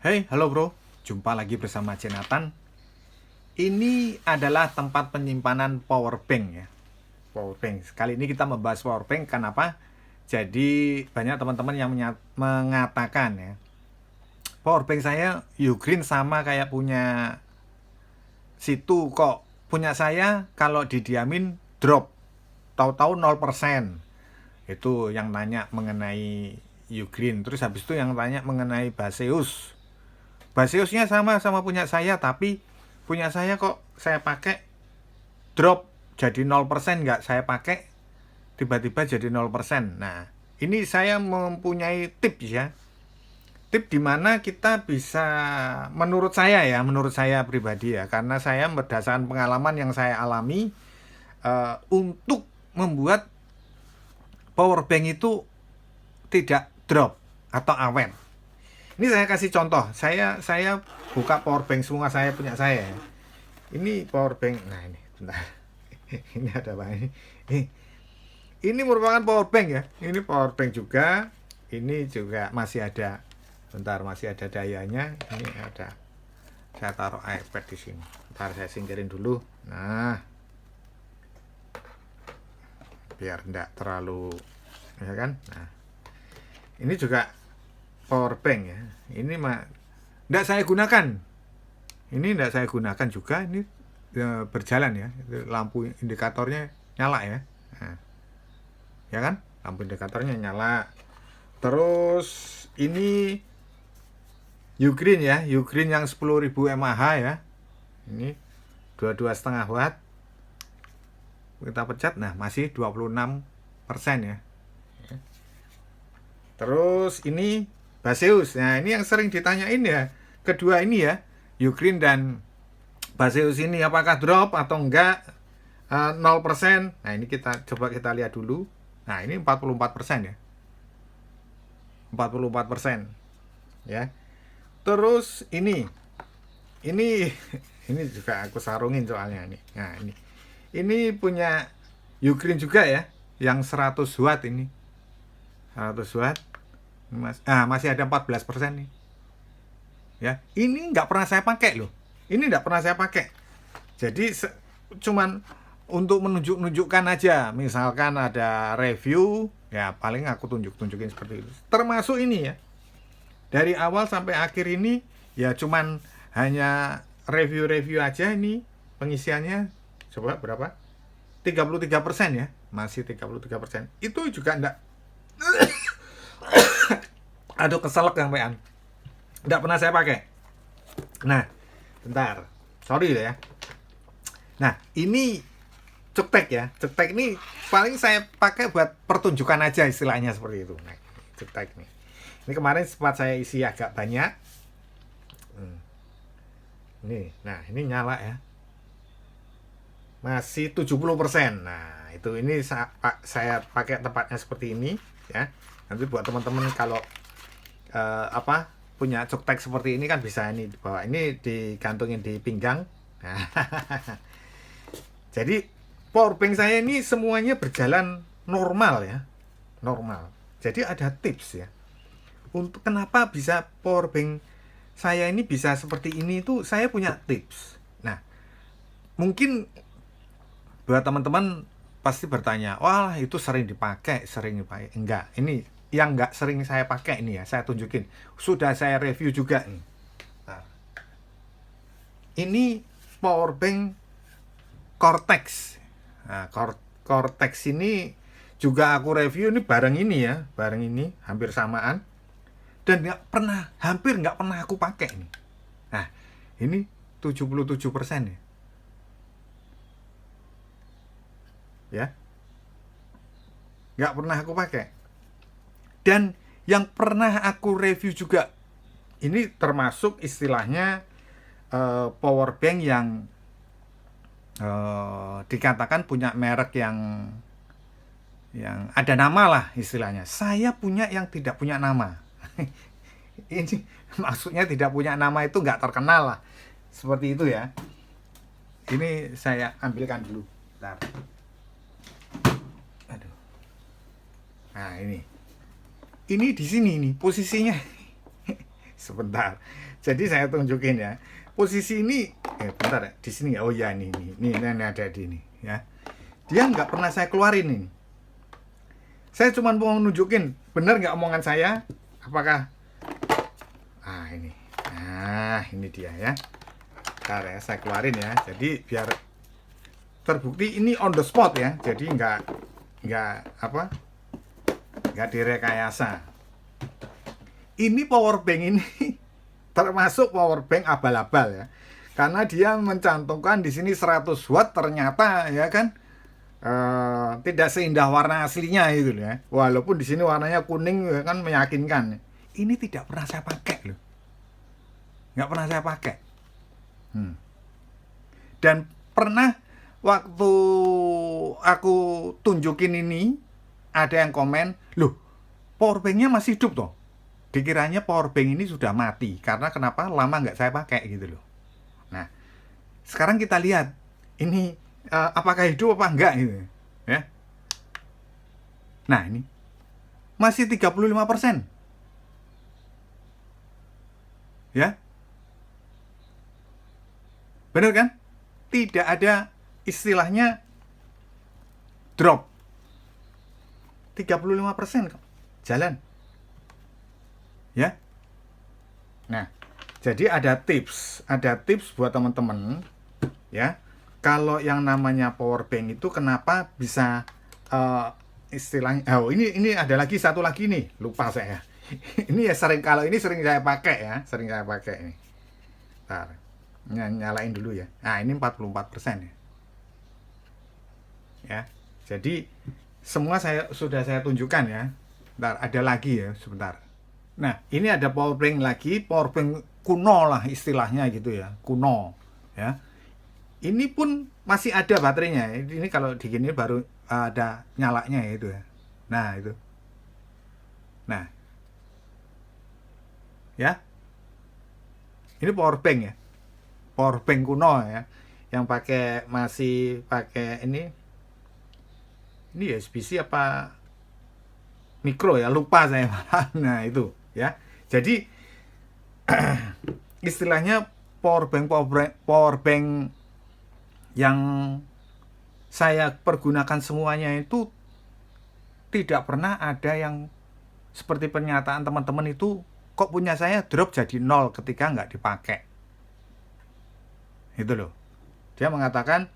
Hey, halo bro. Jumpa lagi bersama Jonathan. Ini adalah tempat penyimpanan power bank ya. Power bank. Kali ini kita membahas power bank. Kenapa? Jadi banyak teman-teman yang mengatakan ya, power bank saya Ugreen sama kayak punya situ kok. Punya saya kalau didiamin drop. Tahu-tahu 0%. Itu yang nanya mengenai Ugreen. Terus habis itu yang tanya mengenai Baseus. Baseusnya sama punya saya, tapi punya saya kok saya pakai drop jadi 0%, nggak saya pakai tiba-tiba jadi 0%. Nah, ini saya mempunyai tips ya. Tip dimana kita bisa, menurut saya pribadi ya, karena saya berdasarkan pengalaman yang saya alami, untuk membuat power bank itu tidak drop atau awet. Ini saya kasih contoh. Saya buka power bank semua saya punya saya. Ini power bank. Nah, ini bentar. Ini ada apa ini? Ini merupakan power bank ya. Ini power bank juga. Ini juga masih ada. Bentar, masih ada dayanya. Ini ada. Saya taruh iPad di sini. Bentar saya singkirin dulu. Nah, biar enggak terlalu, ya kan? Nah, ini juga power bank ya. Ini enggak saya gunakan. Ini enggak saya gunakan juga. Ini berjalan ya. Lampu indikatornya nyala ya. Nah, ya kan? Lampu indikatornya nyala. Terus ini Ugreen ya. Ugreen yang 10.000 mAh ya. Ini 22,5 watt. Kita pencet, nah masih 26% ya. Terus ini Baseus. Nah, ini yang sering ditanyain ya. Kedua ini ya, Ugreen dan Baseus ini apakah drop atau enggak, 0%. Nah, ini kita coba kita lihat dulu. Nah, ini 44% ya. 44% ya. Terus ini ini juga aku sarungin soalnya ini. Nah, ini punya Ugreen juga ya, yang 100 watt ini. 100 watt. Masih ada 14% nih. Ya, ini nggak pernah saya pakai loh. Ini nggak pernah saya pakai. Jadi cuman untuk menunjukkan aja. Misalkan ada review, ya paling aku tunjukin seperti itu. Termasuk ini ya. Dari awal sampai akhir ini ya cuman hanya review aja ini pengisiannya. Coba berapa? 33% ya. Masih 33%. Itu juga enggak. Aduh, keselak yang pean. Enggak pernah saya pakai. Nah, bentar. Sorry ya. Nah, ini cuktek ya. Cuktek ini paling saya pakai buat pertunjukan aja istilahnya seperti itu. Nah, cuktek nih. Ini kemarin sempat saya isi agak banyak. Nih, nah ini nyala ya. Masih 70%. Nah, itu ini saya pakai tempatnya seperti ini ya. Nanti buat teman-teman kalau punya cuktek seperti ini kan bisa ini dibawa, ini digantungin di pinggang. Nah, jadi power bank saya ini semuanya berjalan normal ya, normal. Jadi ada tips ya untuk kenapa bisa power bank saya ini bisa seperti ini, itu saya punya tips. Nah, mungkin buat teman-teman pasti bertanya, wah itu sering dipakai. Enggak, ini yang enggak sering saya pakai ini ya, saya tunjukin. Sudah saya review juga nih. Nah, ini power bank Cortex. Nah, Cortex ini juga aku review ini bareng ini hampir samaan. Dan hampir nggak pernah aku pakai nih. Nah, ini 77% ya. Ya, nggak pernah aku pakai. Dan yang pernah aku review juga, ini termasuk istilahnya power bank yang dikatakan punya merek yang ada nama lah istilahnya. Saya punya yang tidak punya nama. Ini maksudnya tidak punya nama itu nggak terkenal lah, seperti itu ya. Ini saya ambilkan dulu. Bentar. Aduh. Nah, ini di sini nih posisinya. Sebentar. Jadi saya tunjukin ya. Posisi ini, bentar ya, di sini. Oh ya, ini ada di ini ya. Dia nggak pernah saya keluarin ini. Saya cuma mau nunjukin, benar nggak omongan saya? Apakah? Ini. Nah, ini dia ya. Bentar ya, saya keluarin ya. Jadi biar terbukti ini on the spot ya. Jadi nggak direkayasa. Ini power bank ini termasuk power bank abal-abal ya. Karena dia mencantumkan di sini 100 watt, ternyata ya kan tidak seindah warna aslinya itu ya. Walaupun di sini warnanya kuning ya kan, meyakinkan. Ini tidak pernah saya pakai loh. Nggak pernah saya pakai. Dan pernah waktu aku tunjukin ini, ada yang komen, loh power banknya masih hidup toh. Dikiranya power bank ini sudah mati. Karena kenapa? Lama nggak saya pakai gitu loh. Nah, sekarang kita lihat ini apakah hidup apa enggak gitu ya. Nah, ini masih 35%. Ya. Benar kan? Tidak ada istilahnya drop. 35% jalan. Ya. Nah, jadi ada tips buat teman-teman ya. Kalau yang namanya power bank itu kenapa bisa istilahnya, ini ada lagi satu lagi nih, lupa saya. Ini ya sering saya pakai ya, ini. Bentar, nyalain dulu ya. Nah, ini 44% ya. Ya. Jadi semua sudah saya tunjukkan ya. Bentar, ada lagi ya, sebentar. Nah, ini ada power bank lagi, power bank kuno lah istilahnya gitu ya, kuno ya. Ini pun masih ada baterainya. Ini kalau digini baru ada nyalanya ya itu ya. Nah, itu. Nah. Ya. Ini power bank ya. Power bank kuno ya. Yang masih pakai ini USB-C apa mikro ya, lupa saya. Nah, itu ya. Jadi istilahnya power bank yang saya pergunakan semuanya itu tidak pernah ada yang seperti pernyataan teman-teman itu, kok punya saya drop jadi 0 ketika nggak dipakai. Itu loh. Dia mengatakan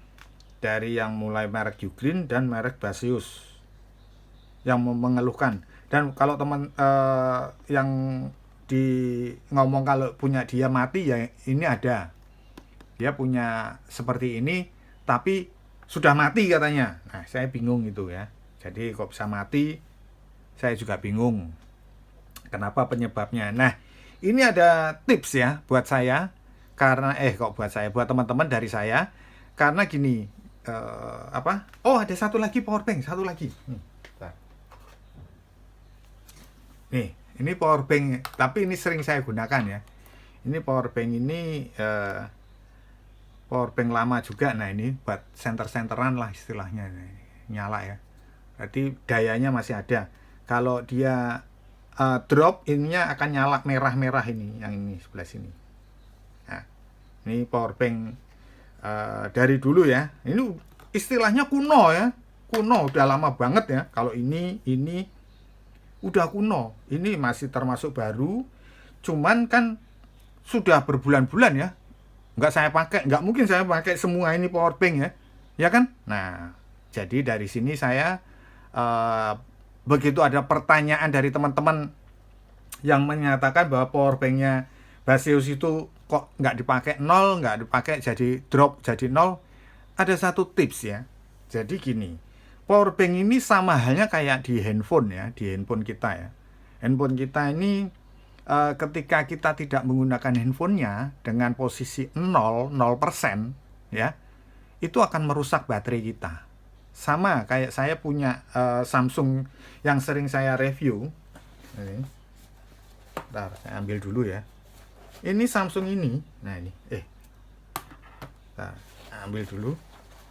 dari yang mulai merek Ugreen dan merek Baseus yang mengeluhkan. Dan kalau teman yang ngomong kalau punya dia mati, ya ini ada. Dia punya seperti ini, tapi sudah mati katanya. Nah, saya bingung itu ya. Jadi kok bisa mati, saya juga bingung. Kenapa penyebabnya? Nah, ini ada tips ya buat saya. Karena buat teman-teman dari saya. Karena gini, Oh, ada satu lagi power bank, satu lagi. Nih, ini power bank, tapi ini sering saya gunakan ya. Ini power bank ini power bank lama juga. Nah, ini buat senter-senteran lah istilahnya, nyala ya. Berarti dayanya masih ada. Kalau dia drop, ininya akan nyala merah-merah ini, yang ini sebelah sini. Nah, ini power bank dari dulu ya. Ini istilahnya kuno ya. Kuno, udah lama banget ya. Kalau ini udah kuno. Ini masih termasuk baru. Cuman kan sudah berbulan-bulan ya. Nggak mungkin saya pakai semua ini power bank ya. Ya kan? Nah, jadi dari sini saya begitu ada pertanyaan dari teman-teman yang menyatakan bahwa power banknya Baseus itu kok nggak dipakai 0, nggak dipakai jadi drop jadi 0, ada satu tips ya. Jadi gini, power bank ini sama halnya kayak di handphone ya, di handphone kita ya. Handphone kita ini ketika kita tidak menggunakan handphonenya dengan posisi 0% ya, itu akan merusak baterai kita. Sama kayak saya punya Samsung yang sering saya review. Ini. Bentar, saya ambil dulu ya. Ini Samsung ini. Nah, ini. Bentar, ambil dulu.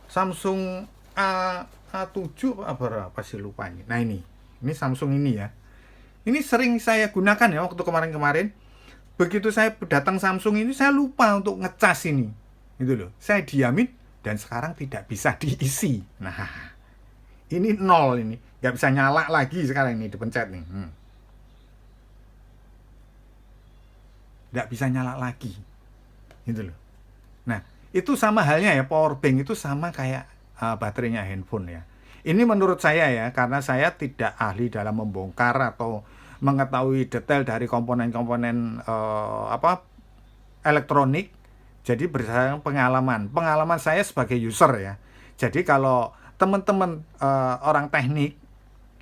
Samsung A7 apa sih, lupa ini. Nah, ini Samsung ini ya. Ini sering saya gunakan ya waktu kemarin-kemarin. begitu saya datang Samsung ini, saya lupa untuk ngecas ini, gitu loh. Saya diamin dan sekarang tidak bisa diisi. Nah, ini nol ini, nggak bisa nyala lagi sekarang ini dipencet nih. Nggak bisa nyala lagi, gitu loh. Nah, itu sama halnya ya, power bank itu sama kayak baterainya handphone ya. Ini menurut saya ya, karena saya tidak ahli dalam membongkar atau mengetahui detail dari komponen-komponen elektronik. Jadi berdasarkan pengalaman saya sebagai user ya. Jadi kalau teman-teman orang teknik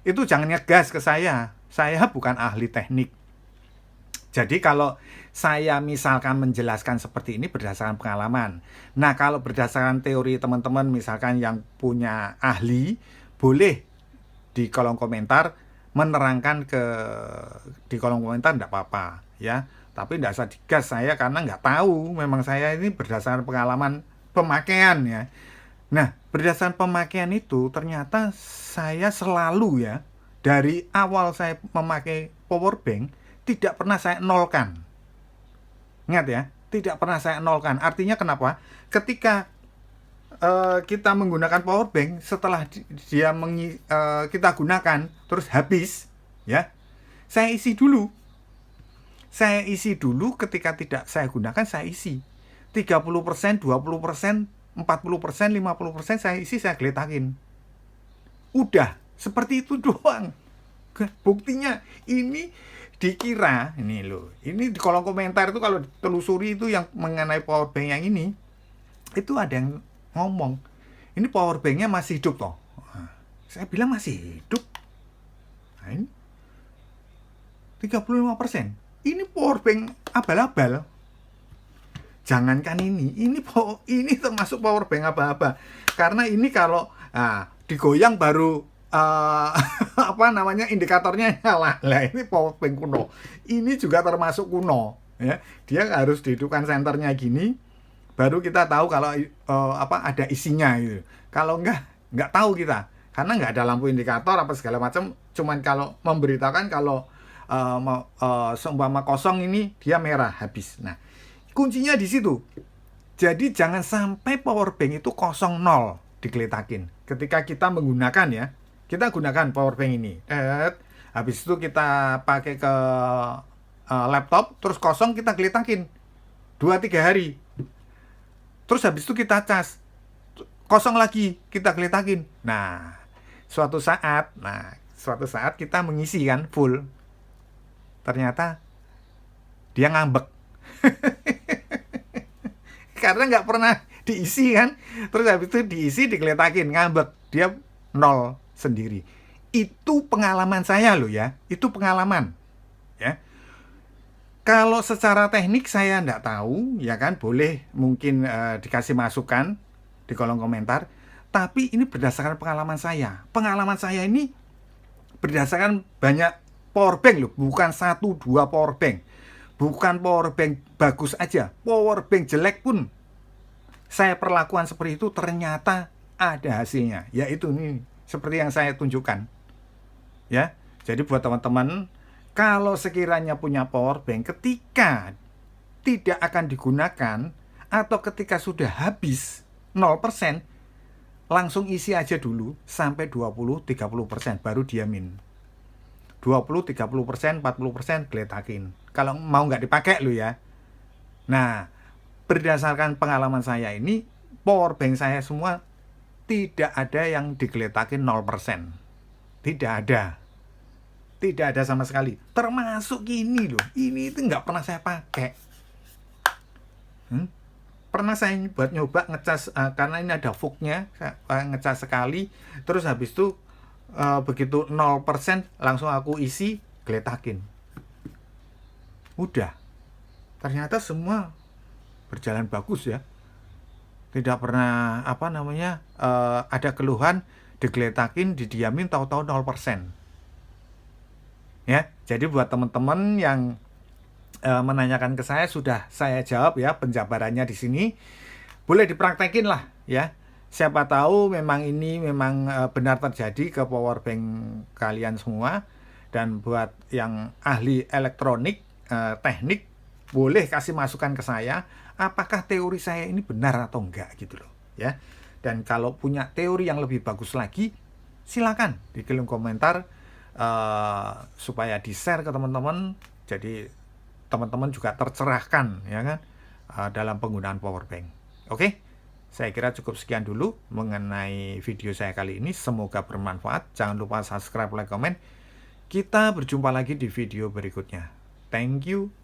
itu jangan ngegas ke saya bukan ahli teknik. Jadi kalau saya misalkan menjelaskan seperti ini berdasarkan pengalaman. Nah, kalau berdasarkan teori teman-teman misalkan yang punya ahli, boleh di kolom komentar menerangkan di kolom komentar, enggak apa-apa ya. Tapi enggak usah digas saya karena enggak tahu. Memang saya ini berdasarkan pengalaman pemakaian ya. Nah, berdasarkan pemakaian itu ternyata saya selalu ya, dari awal saya memakai power bank tidak pernah saya nolkan. Ingat ya, tidak pernah saya nolkan. Artinya kenapa? Ketika kita menggunakan power bank, setelah kita gunakan terus habis ya, saya isi dulu. Saya isi dulu, ketika tidak saya gunakan saya isi 30%, 20%, 40%, 50% saya isi, saya geletakin. Udah, seperti itu doang. Buktinya ini dikira, ini loh, ini di kolom komentar itu kalau ditelusuri itu yang mengenai power bank yang ini, itu ada yang ngomong, ini power banknya masih hidup toh. Saya bilang masih hidup. Nah, ini 35%. Ini power bank abal-abal. Jangankan ini termasuk power bank abal-abal. Karena ini kalau digoyang baru indikatornya nyala. Lah ini power bank kuno. Ini juga termasuk kuno ya. Dia harus dihidupkan senternya gini, baru kita tahu kalau ada isinya gitu. Kalau enggak tahu kita. Karena enggak ada lampu indikator apa segala macam, cuman kalau memberitakan kalau seumpama kosong ini dia merah habis. Nah, kuncinya di situ. Jadi jangan sampai power bank itu kosong nol digeletakin. Ketika kita menggunakan ya, kita gunakan power bank ini. Habis itu kita pakai ke laptop, terus kosong kita geletakin 2-3 hari. Terus habis itu kita cas. Kosong lagi, kita geletakin. Nah, suatu saat kita mengisi kan full. Ternyata dia ngambek. Karena nggak pernah diisi kan. Terus habis itu diisi, digeletakin, ngambek. Dia nol sendiri. Itu pengalaman saya loh ya. Itu pengalaman ya. Kalau secara teknik saya nggak tahu ya kan, boleh mungkin dikasih masukan di kolom komentar. Tapi ini berdasarkan pengalaman saya. Pengalaman saya ini berdasarkan banyak power bank loh, bukan 1-2 power bank. Bukan power bank bagus aja, power bank jelek pun saya perlakuan seperti itu, ternyata ada hasilnya. Yaitu ini seperti yang saya tunjukkan. Ya. Jadi buat teman-teman, kalau sekiranya punya power bank ketika tidak akan digunakan atau ketika sudah habis 0%, langsung isi aja dulu sampai 20-30% baru diamin. 20-30%, 40% geletakin. Kalau mau nggak dipakai lo ya. Nah, berdasarkan pengalaman saya ini, power bank saya semua tidak ada yang digeletakin 0%. Tidak ada. Tidak ada sama sekali. Termasuk ini loh. Ini itu nggak pernah saya pakai. Pernah saya buat nyoba ngecas, karena ini ada fugnya, ngecas sekali. Terus habis itu begitu 0% langsung aku isi, geletakin. Udah. Ternyata semua berjalan bagus ya. Tidak pernah ada keluhan, digeletakin, didiamin, tahu-tahu 0%. Ya, jadi buat teman-teman yang menanyakan ke saya, sudah saya jawab ya penjabarannya di sini. Boleh dipraktekin lah ya. Siapa tahu memang ini benar terjadi ke power bank kalian semua. Dan buat yang ahli elektronik, teknik, boleh kasih masukan ke saya, apakah teori saya ini benar atau enggak gitu loh ya. Dan kalau punya teori yang lebih bagus lagi, silakan di kolom komentar supaya di-share ke teman-teman. Jadi teman-teman juga tercerahkan ya kan dalam penggunaan power bank. Oke, saya kira cukup sekian dulu mengenai video saya kali ini. Semoga bermanfaat. Jangan lupa subscribe, like, komen. Kita berjumpa lagi di video berikutnya. Thank you.